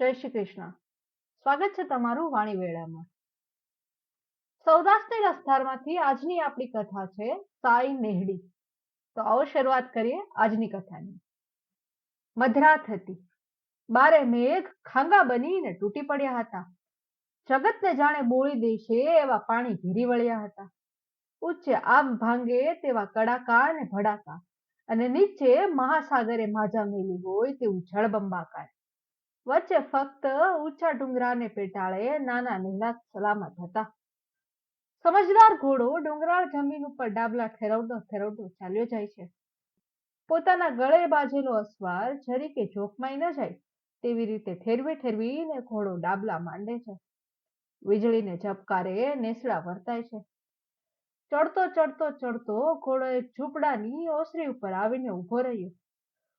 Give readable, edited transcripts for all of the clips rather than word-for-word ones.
જય શ્રી કૃષ્ણ. સ્વાગત છે તમારું વાણી વેળામાં. સૌરાષ્ટ્રની રસધારમાંથી આજની આપણી કથા છે સાઈ નેહડી. તો આવો શરૂઆત કરીએ આજની કથાની. મધરાત હતી. બારે મેઘ ખાંગા બનીને તૂટી પડ્યા હતા. જગતને જાણે બોળી દેશે એવા પાણી ઘેરી વળ્યા હતા. ઉચ્ચે આબ ભાંગે તેવા કડાકા અને ભડાકા, અને નીચે મહાસાગરે માજા મેલી હોય તેવું જળબંબાકાર. વચ્ચે ફક્ત ઊંચા ડુંગરાને પેટાળે નાના નેહડા સલામત હતા. સમજદાર ઘોડો ડુંગરાળ જમીન ઉપર ડાબલા ઠેરવતો ઠેરવતો ચાલ્યો જાય છે. પોતાના ગળે બાજેલો અસવાર જરીકે જોખમાઈ ન જાય તેવી રીતે ઠેરવી ઠેરવીને ઘોડો ડાબલા માંડે છે. વીજળીને ઝબકારે નેસડા વર્તાય છે. ચડતો ચડતો ચડતો ઘોડો એક ઝૂંપડાની ઓસરી ઉપર આવીને ઊભો રહ્યો.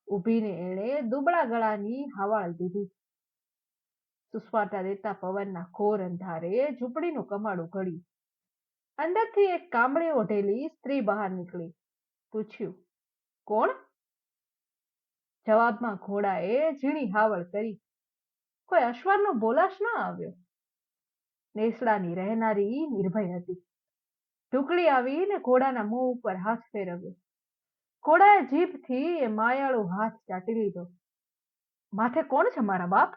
ઊભીને એણે દુબળા ગળાની હાવાળ દીધી. સુસવાટા દેતા પવનના ઘોર અંધારે ઝૂંપડીનું કમાડું ઘડ્યું. અંદરથી એક કામળી ઓઢેલી સ્ત્રી બહાર નીકળી. પૂછ્યું, કોણ? જવાબમાં ઘોડાએ ઝીણી હાવળ કરી. કોઈ અશ્વારનો બોલાશ ન આવ્યો. નેસડાની રહેનારી નિર્ભય હતી. ઢુકળી આવીને ઘોડાના મોં ઉપર હાથ ફેરવ્યો. ઘોડાએ જીભથી એ માયાળુ હાથ ચાટી લીધો. માથે કોણ છે મારા બાપ?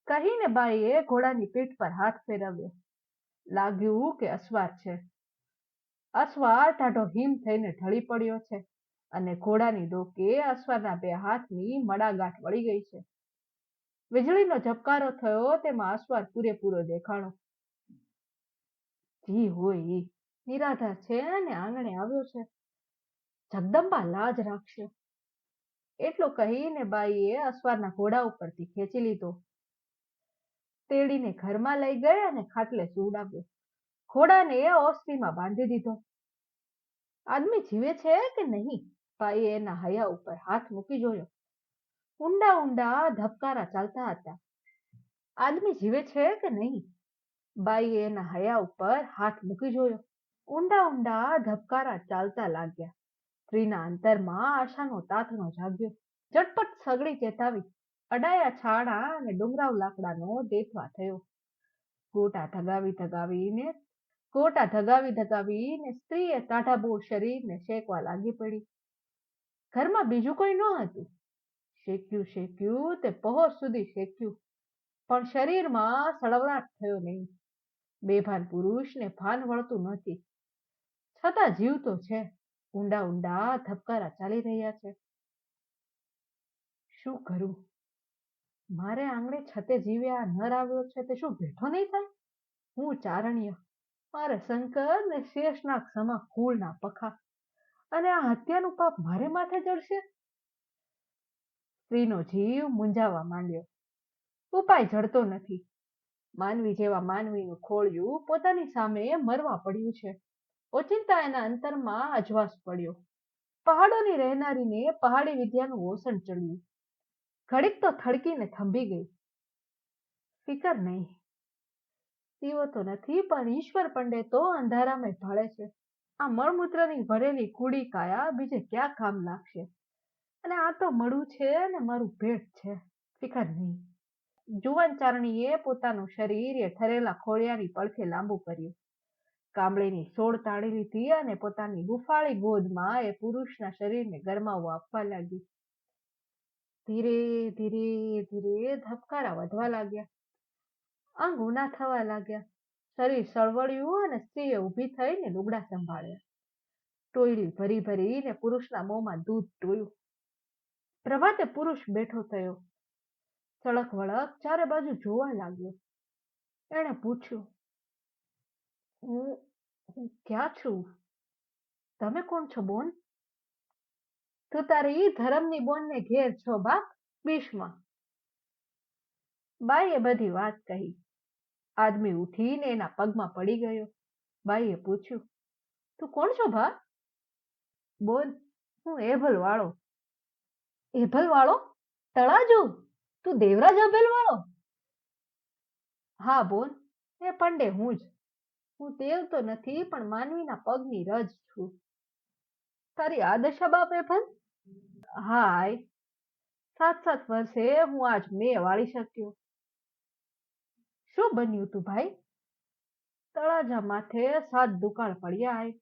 કહીને બાઈએ ઘોડાની પીઠ પર હાથ ફેરવ્યો. લાગ્યું કે અસવાર છે. અસવાર ટાઢો હિમ થઈને ઢળી પડ્યો છે અને ઘોડાની ડોકે અસવારના બે હાથની મડાગાંઠ વળી ગઈ છે. વીજળીનો ઝબકારો થયો તેમાં અસવાર પૂરેપૂરો દેખાણો. જી હોય ઈ નિરાધાર છે અને આંગણે આવ્યો છે. જગદંબા લાજ રાખશે. એટલું કહીને બાઈએ અસવારના ઘોડા ઉપરથી ખેંચી લીધો. તેડીને ઘરમાં લઈ ગઈ અને ખાટલે સુવડાવ્યો. ઘોડાને ઓસરીમાં બાંધી દીધો. આદમી જીવે છે કે નહીં? બાઈએ એના હૈયા ઉપર હાથ મૂકી જોયો. ઊંડા ઊંડા ધબકારા ચાલતા હતા. આદમી જીવે છે કે નહીં? બાઈએ એના હૈયા ઉપર હાથ મૂકી જોયો. ઊંડા ઊંડા ધબકારા ચાલતા લાગ્યા. સ્ત્રીના અંતરમાં આશાનો તાતણો જાગ્યો. ઝટપટ સગડી ચેતાવી. અડાયા છાણા અને ડુંગરાવ લાકડાનો દેથવા થયો. ગોટા ધગાવી ધગાવીને સ્ત્રીએ ટાઢાબોળ શરીરને શેકવા લાગી પડી. ઘરમાં બીજું કોઈ ન હતું. શેક્યું શેક્યું તે પહોર સુધી શેક્યું, પણ શરીરમાં સળવળાટ થયો નહીં. બેભાન પુરુષને ભાન વળતું નથી, છતાં જીવતો છે. ઊંડા ઊંડા ધબકારા ચાલી રહ્યા છે. શું કરું? મારે આંગણે છતે જીવે આ નર આવ્યો છે તે શું બેઠો નહીં થાય? હું ચારણ્ય, મારે શંકર ને શેષનાગ સમા કુળના પખા, અને આ હત્યાનું પાપ મારે માથે ચડશે? સ્ત્રીનો જીવ મૂંઝાવા માંડ્યો. ઉપાય જડતો નથી. માનવી જેવા માનવીનું ખોળિયું પોતાની સામે મરવા પડ્યું છે. ઓચિંતા એના અંતરમાં અજવાસ પડ્યો. પહાડોની રહેનારીને પહાડી વિદ્યાનું ઓસણ ચડ્યું. ઘડીક તો થડકીને થંભી ગઈ. ફિકર નહીં. દીવો તો નથી, પણ ઈશ્વર પંડે તો અંધારામાં ભાળે છે. આ મળમૂત્રની ભરેલી કુડી કાયા બીજે ક્યાં કામ લાગશે? અને આ તો મળું છે ને મારું પેટ છે. ફિકર નહીં. જુવાન ચારણીએ પોતાનું શરીર એ ઠરેલા ખોળિયાની પડખે લાંબુ કર્યું. કામળીની સોળ તાળી લીધી અને પોતાની હુફાળી ગોદમાં એ પુરુષના શરીરને ગરમાવો આપવા લાગી. ધીરે ધીરે ધીરે ધબકારા વધવા લાગ્યા. આંગ ઊના થવા લાગ્યા. શરીર સળવળ્યું અને સ્ત્રીએ ઊભી થઈને લુગડા સંભાળ્યા. ટોયલી ભરી ભરીને પુરુષના મોંમાં દૂધ ટોયું. પ્રભાતે પુરુષ બેઠો થયો. ચળક વળક ચારે બાજુ જોવા લાગ્યો. એણે પૂછ્યું, હું ક્યાં છું? તમે કોણ છો બોન? તું તારી ધરમની બોનને ઘેર છો બાપ, બીશમાં. બાઈએ બધી વાત કહી. આદમી ઉઠીને એના પગમાં પડી ગયો. બાઈએ પૂછ્યું, તું કોણ છો ભા? બોન, હું એભલ વાળો. એભલ વાળો? તળાજુ? તું દેવરાજ અભેલ વાળો? હા બોન, એ પંડે હું જ. હું દેવ તો નથી, પણ માનવીના પગની રજ છું. તારી આ દશા બાપ એભલ? હાય, 7 વર્ષે હું આજ મેં વાળી શક્યો. શું બન્યું તું ભાઈ? તળાજા માથે 7 દુકાળ પડ્યા આય.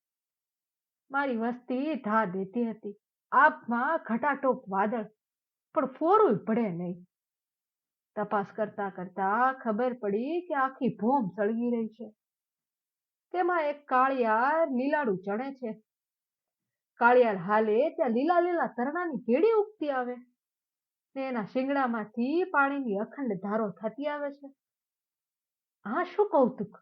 મારી વસ્તી ધા દેતી હતી. આપમાં ઘટાટોપ વાદળ, પણ ફોરું પડે નહીં. તપાસ કરતા કરતા ખબર પડી કે આખી ભૂમ સળગી રહી છે. તેમાં એક કાળિયાર લીલાડું ચણે છે. કાળિયાર હાલે ત્યાં લીલા લીલા તરણાની કેડી ઉગતી આવે ને એના શિંગડામાંથી પાણીની અખંડ ધારો થતી આવે છે. હા, શું કૌતુક!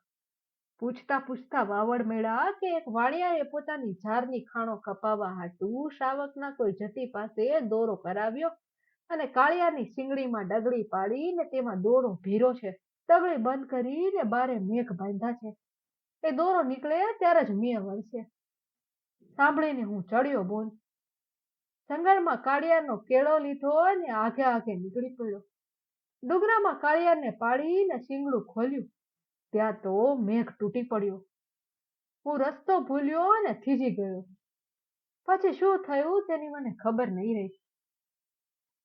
પૂછતા પૂછતા વાવડ મેળા કે એક વાણિયાએ પોતાની ઝારની ખાણો કપાવવા હાટુ શાવકના કોઈ જતી પાસે દોરો કરાવ્યો અને કાળિયાની શિંગડીમાં ડગડી પાડીને તેમાં દોરો ભીરો છે. ડગડી બંધ કરીને બારે મેઘ બાંધ્યા છે. એ દોરો નીકળે ત્યારે જ મેં વળશે. સાંભળીને હું ચડ્યો બોલ. જંગલમાં કાળિયારનો કેળો લીધો અને આઘે આઘે નીકળી પડ્યો. ડુંગરામાં કાળિયારને પાડીને શિંગડું ખોલ્યું ત્યાં તો મેઘ તૂટી પડ્યો. હું રસ્તો ભૂલ્યો અને થીજી ગયો. પછી શું થયું તેની મને ખબર નહીં રહી.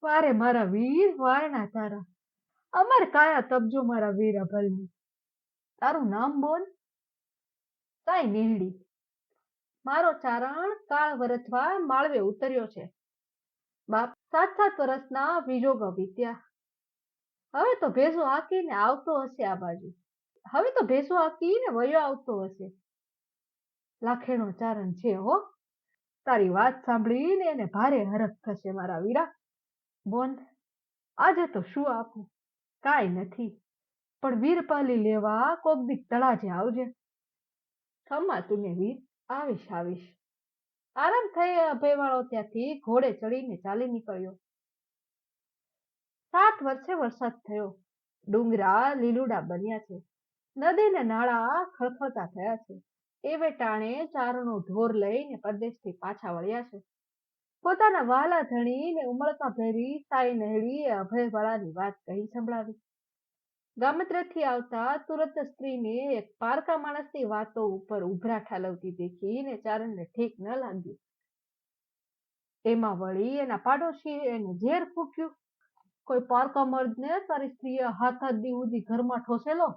વારે મારા વીર વારણા તારા, અમર કાયા તપજો મારા વીર અભલની. તારું નામ બોલ. કાંઈ નેહડી. મારો ચારણ કાળ વરસવા માળવે ઉતર્યો છે. બાપ 7 વર્ષના વિજોગ વીત્યા. હવે તો ભેંસો હાંકીને આવતો હશે આ બાજુ. હવે તો ભેંસો હાંકીને વયો આવતો હશે. લાખેણો ચારણ છે હો. તારી વાત સાંભળીને એને ભારે હરખ થશે મારા વીરા. બોન, આજે તો શું આપું? કાંઈ નથી, પણ વીરપાલી લેવા કોક દી તળાજે આવજે. ખમ્મા તુને વીર, આવીશ આવીશ. આરામ થઈ અભયવાળો ત્યાંથી ઘોડે ચડીને ચાલી નીકળ્યો. 7 વર્ષે વરસાદ થયો. ડુંગરા લીલુડા બન્યા છે. નદી ને નાળા ખળખળતા થયા છે. એ વેટાણે ચારણો ઢોર લઈને પરદેશથી પાછા વળ્યા છે. પોતાના વહાલા ધણીને ઉમળકા ભેરી સાઈ નહેડીએ અભયવાળાની વાત કહી સંભળાવી. ગામત્રેથી આવતા તુરત સ્ત્રીને એક પારકા માણસની વાતો ઉપર ઉભરા ઠાલવતી દેખીને ચારણને ઠીક ન લાગ્યું. એમાં વળી એના પાડોશી એને ઝેર ફૂક્યું. કોઈ પારકા મર્દને તારી સ્ત્રીએ હાથ દી સુધી ઘરમાં ઠોસેલો.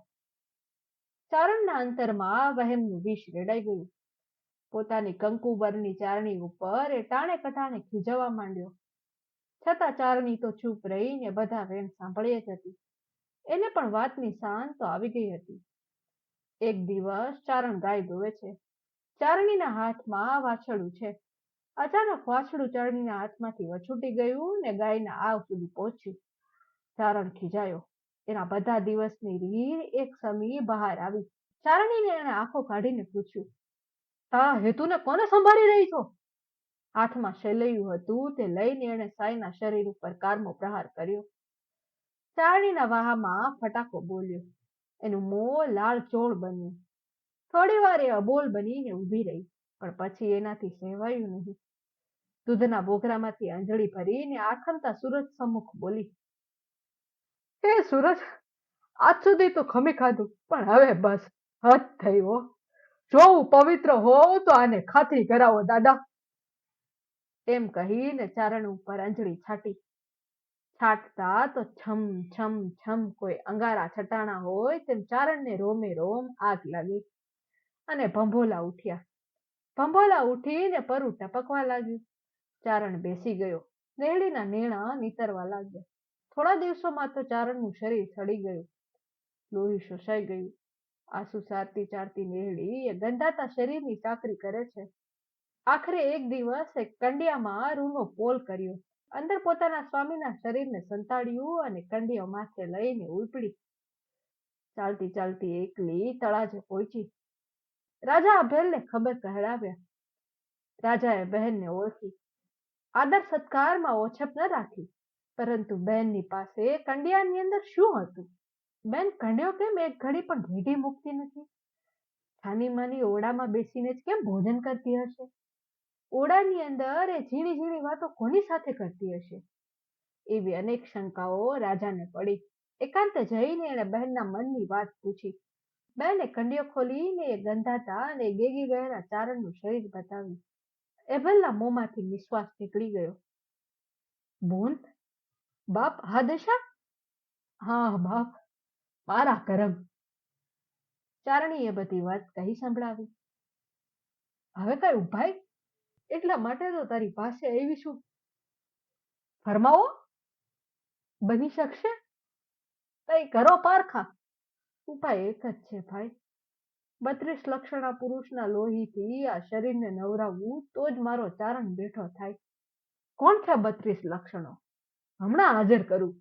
ચારણના અંતરમાં વહેમનું વિષ રેડાઈ ગયું. પોતાની કંકુબરની ચારણી ઉપર એ ટાણે કટાણે ખીજવવા માંડ્યો. છતાં ચારણી તો ચૂપ રહીને બધા વેણ સાંભળીએ જ હતી. એને પણ વાતની સાન તો આવી ગઈ હતી. એક દિવસ ચારણ ગાય દોવે છે. ચારણીના હાથમાં વાછરડું છે. અચાનક વાછરડું ચારણીના હાથમાંથી વછૂટી ગયું ને ગાયના આવ સુધી પહોંચ્યું. ચારણ ખીજાયો. એના બધા દિવસની રીર એક સમી બહાર આવી. ચારણીને એને આંખો કાઢીને પૂછ્યું, તારા હેતુને કોને સંભાળી રહી છો? હાથમાં શેલૈયું હતું તે લઈને એણે સાઈના શરીર ઉપર કારમો પ્રહાર કર્યો. ચારણીના વાહામાં ફટાકો બોલ્યો. એનું મોં લાળ ચોળ બન્યું. થોડી વાર એ અબોલ બનીને ઊભી રહી, પણ પછી એનાથી સહેવાયું નહીં. દૂધના બોઘરામાંથી અંજળી ભરીને આથમતા સૂરજ સમ્મુખ બોલી, હે સૂરજ, આજ સુધી તો ખમી ખાધું, પણ હવે બસ હદ થઈ હો. જો હું પવિત્ર હોઉં તો આને ખાતરી કરાવો દાદા. એમ કહીને ચારણ ઉપર અંજળી છાટી. છાટતા તો છમ છમ છમ કોઈ અંગારા છટાણા હોય તેમ ચારણને રોમે રોમ આગ લાગી અને ભંભોલા ઉઠ્યા. ભંભોલા ઉઠીને પરુ ટપકવા લાગ્યું. ચારણ બેસી ગયો. નેહડીના નેણા નીતરવા લાગ્યા. થોડા દિવસોમાં તો ચારણનું શરીર સડી ગયું. લોહી શોષાઈ ગયું. આંસુ સારતી ચારતી નેહડી એ ગંધાતા શરીરની ચાકરી કરે છે. આખરે એક દિવસ એક કંડિયામાં રૂનો પોલ કર્યો. અંદર પોતાના સ્વામીના શરીરને સંતાડ્યું અને કંડિયો માથે લઈને ઉપડી. ચાલતી ચાલતી એકલી તળાજે પહોંચી. રાજા અભેલને ખબર કહેડાવ્યા. રાજાએ બહેનને ઓળખી. આદર સત્કારમાં ઓછપ ન રાખી, પરંતુ બહેનની પાસે કંડિયાની અંદર શું હતું? બેન કંડિયો કેમ એક ઘડી પણ ભેટી મૂકતી નથી? છાની માની ઓરડામાં બેસીને જ કેમ ભોજન કરતી હશે? ઓરડાની અંદર એ ઝીણી ઝીણી વાતો કોની સાથે કરતી હશે? એવી અનેક શંકાઓ રાજાને પડી. એકાંતે જઈને એણે બહેનના મનની વાત પૂછી. બહેને કંડિયો ખોલીને એ ગંધાતા અને ગેગી ગયેલા ચારણનું શરીર બતાવ્યું. એભલના મોંમાંથી નિશ્વાસ નીકળી ગયો. બોન, બાપ આ દશા? હા બાપ, મારા કરમ. ચારણીએ બધી વાત કહી સંભળાવી. હવે કઈ ઉભાઈ, એટલા માટે તો તારી પાસે આવી છું. ફરમાવો, બની શકશે? કઈ કરો પારખા. ઉપાય એક જ છે ભાઈ. 32 લક્ષણા પુરુષના લોહીથી આ શરીરને નવરાવવું તો જ મારો ચારણ બેઠો થાય. કોણ છે 32 લક્ષણો? હમણાં હાજર કરું.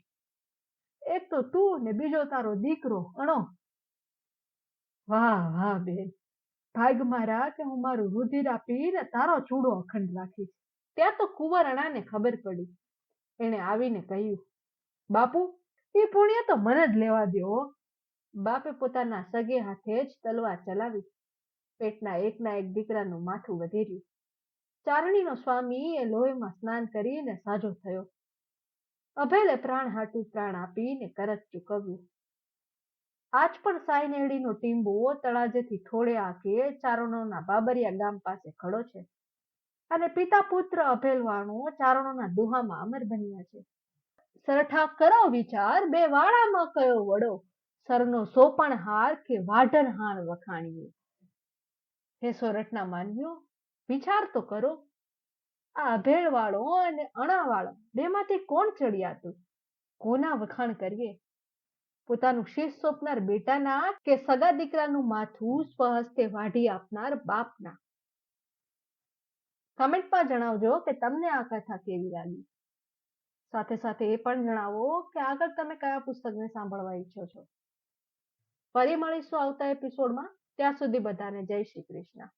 એક તો તું ને બીજો તારો દીકરો અણો. વાહ વાહ બેન, ભાગ મારા કે હું મારું રુધિર આપીને તારો ચૂડો અખંડ રાખીશ. ત્યાં તો કુંવરણાને ખબર પડી. એને આવીને કહ્યું, બાપુ, એ પુણ્ય તો મને જ લેવા દો. બાપે પોતાના સગે હાથે જ તલવાર ચલાવી. પેટના એકના એક દીકરાનું માથું વધેર્યું. ચારણીનો સ્વામી એ લોહીમાં સ્નાન કરીને સાજો થયો. અભેલે પ્રાણ હાટુ પ્રાણ આપીને કરજ ચૂકવ્યું. આજ પણ સાયનેડીનો ટીંબો તળાજેથી થોડે આગે ચારણોના બાબરિયા ગામ પાસે ખડો છે. અને પિતા પુત્ર અભેલવાણો ચારણોના દુહામાં અમર બન્યા છે. સરઠા કરો વિચાર, બે વાળામાં કયો વડો, સરનો સોપણ હાર કે વાઢન હાર વખાણીએ. હે સોરઠના માનવીઓ, વિચાર તો કરો. આ અભેળવાળો અને અણાવાળો બેમાંથી કોણ ચડિયાતું? કોના વખાણ કરીએ? પોતાનું શીશ સોંપનાર બેટાના કે સગા દીકરાનું માથું સ્વહસ્તે વાઢી આપનાર બાપના? કમેન્ટમાં જણાવજો કે તમને આ કથા કેવી લાગી. સાથે સાથે એ પણ જણાવો કે આગળ તમે કયા પુસ્તકને સાંભળવા ઈચ્છો છો. ફરી મળીશું આવતા એપિસોડમાં. ત્યાં સુધી બધાને જય શ્રી કૃષ્ણ.